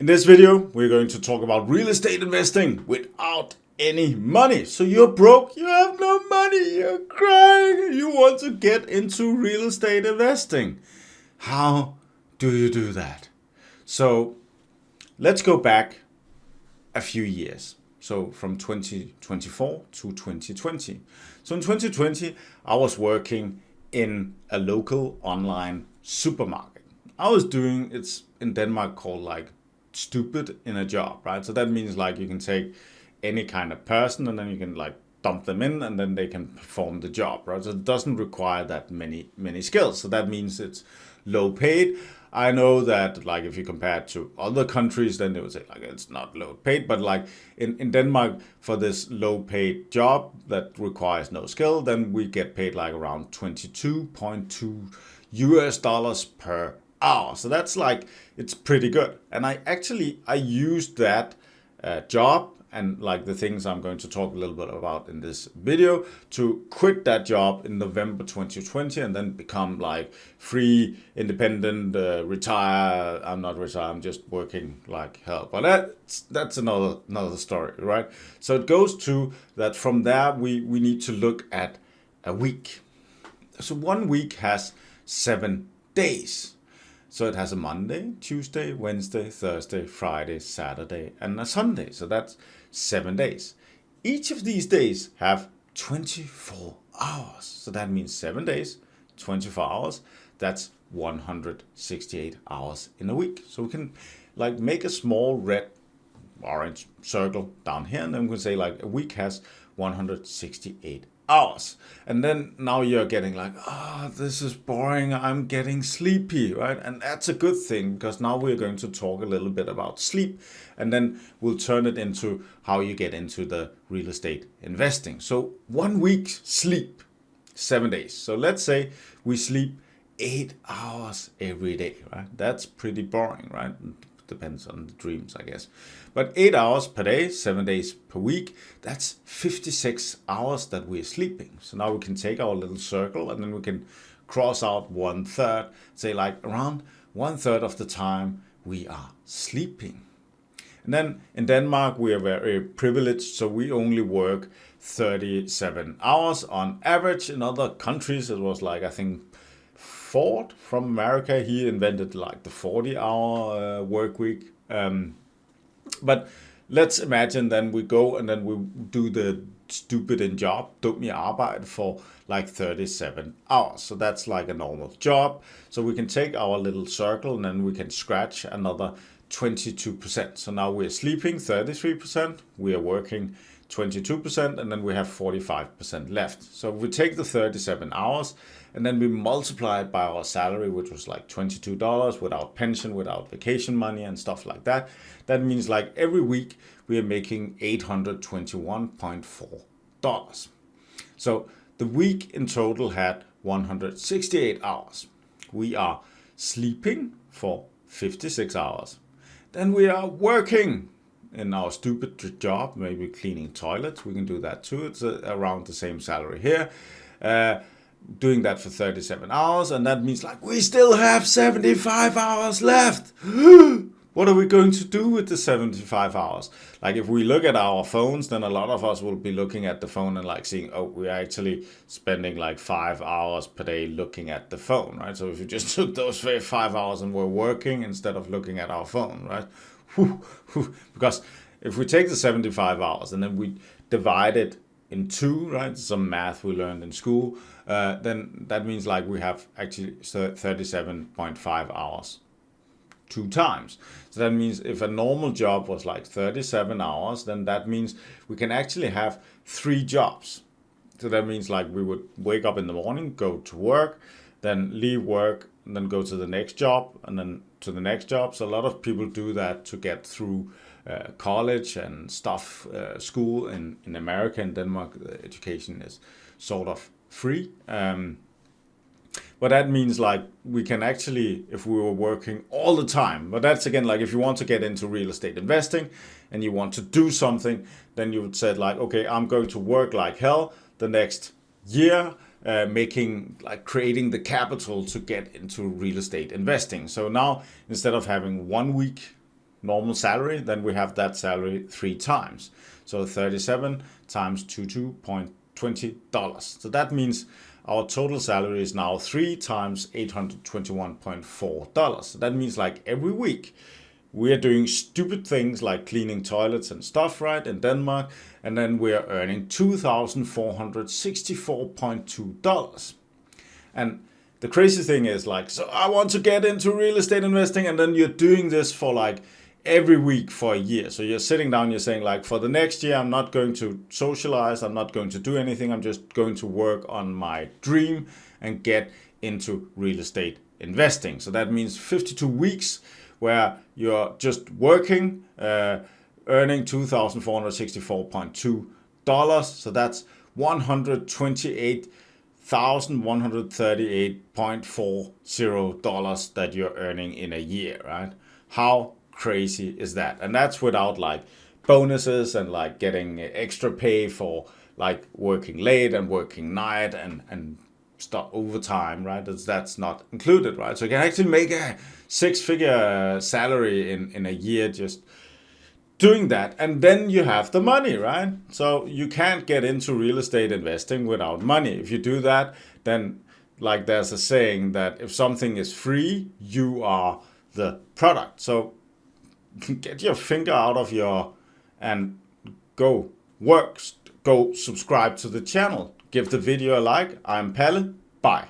In this video, we're going to talk about real estate investing without any money. So you're broke, you have no money, you're crying, you want to get into real estate investing. How do you do that? So let's go back a few years. So from 2024 to 2020. So in 2020, I was working in a local online supermarket. I was doing, it's in Denmark called like stupid in a job, right? So that means like you can take any kind of person and then you can like dump them in and then they can perform the job, right? So it doesn't require that many skills. So that means it's low paid. I know that like if you compare it to other countries, then they would say like it's not low paid, but like in Denmark for this low paid job that requires no skill, then we get paid like around $22.2 per hour. So that's like, it's pretty good. And I used that job and like the things I'm going to talk a little bit about in this video to quit that job in November 2020 and then become like free, independent, retire. I'm not retired, I'm just working like hell. But that's another story, right? So it goes to that from there we need to look at a week. So 1 week has 7 days. So it has a Monday, Tuesday, Wednesday, Thursday, Friday, Saturday, and a Sunday. So that's 7 days. Each of these days have 24 hours. So that means 7 days, 24 hours. That's 168 hours in a week. So we can like make a small red orange circle down here. And then we can say like a week has 168 hours. And then now you're getting like, this is boring, I'm getting sleepy, right? And that's a good thing because now we're going to talk a little bit about sleep and then we'll turn it into how you get into the real estate investing. So 1 week sleep, 7 days. So let's say we sleep 8 hours every day, right? That's pretty boring, right? Depends on the dreams, I guess. But 8 hours per day, 7 days per week, that's 56 hours that we're sleeping. So now we can take our little circle and then we can cross out 1/3, say like around 1/3 of the time we are sleeping. And then in Denmark, we are very privileged, so we only work 37 hours on average. In other countries, it was like, I think, Ford from America, he invented like the 40-hour work week. But let's imagine then we go and then we do the stupid in job, dum i arbejde, for like 37 hours. So that's like a normal job. So we can take our little circle and then we can scratch another 22%. So now we're sleeping 33%, we are working 22%, and then we have 45% left. So we take the 37 hours and then we multiply it by our salary, which was like $22 without pension, without vacation money and stuff like that. That means like every week we are making $821.4. So the week in total had 168 hours. We are sleeping for 56 hours. Then we are working in our stupid job, maybe cleaning toilets. We can do that too. It's around the same salary here. Doing that for 37 hours. And that means like we still have 75 hours left. What are we going to do with the 75 hours? Like if we look at our phones, then a lot of us will be looking at the phone and like seeing, oh, we're actually spending like 5 hours per day looking at the phone, right? So if you just took those 5 hours and we're working instead of looking at our phone, right? Because if we take the 75 hours and then we divide it in 2, right? Some math we learned in school, then that means like we have actually 37.5 hours 2 times. So that means if a normal job was like 37 hours, then that means we can actually have 3 jobs. So that means like we would wake up in the morning, go to work, then leave work, and then go to the next job, and then to the next job. So a lot of people do that to get through college and stuff, school in America and Denmark. The education is sort of free. But that means like we can actually, if we were working all the time, but that's again, like if you want to get into real estate investing and you want to do something, then you would say like, okay, I'm going to work like hell the next year, creating the capital to get into real estate investing. So now instead of having 1 week normal salary, then we have that salary 3 times. So 37 times $22.20. So that means our total salary is now 3 times $821.4. So that means like every week we are doing stupid things like cleaning toilets and stuff, right, in Denmark, and then we are earning $2,464.2. And the crazy thing is like, so I want to get into real estate investing, and then you're doing this for like every week for a year. So you're sitting down, you're saying like, for the next year, I'm not going to socialize, I'm not going to do anything, I'm just going to work on my dream and get into real estate investing. So that means 52 weeks where you're just working, earning $2,464.2. So that's $128,138.40 that you're earning in a year, right? How crazy is that? And that's without like bonuses and like getting extra pay for like working late and working night and stuff overtime, right? That's not included, right? So you can actually make a 6-figure salary in a year just doing that, and then you have the money, right? So you can't get into real estate investing without money. If you do that, then like there's a saying that if something is free, you are the product. So get your finger out of and go work, go subscribe to the channel, give the video a like. I'm Palle. Bye.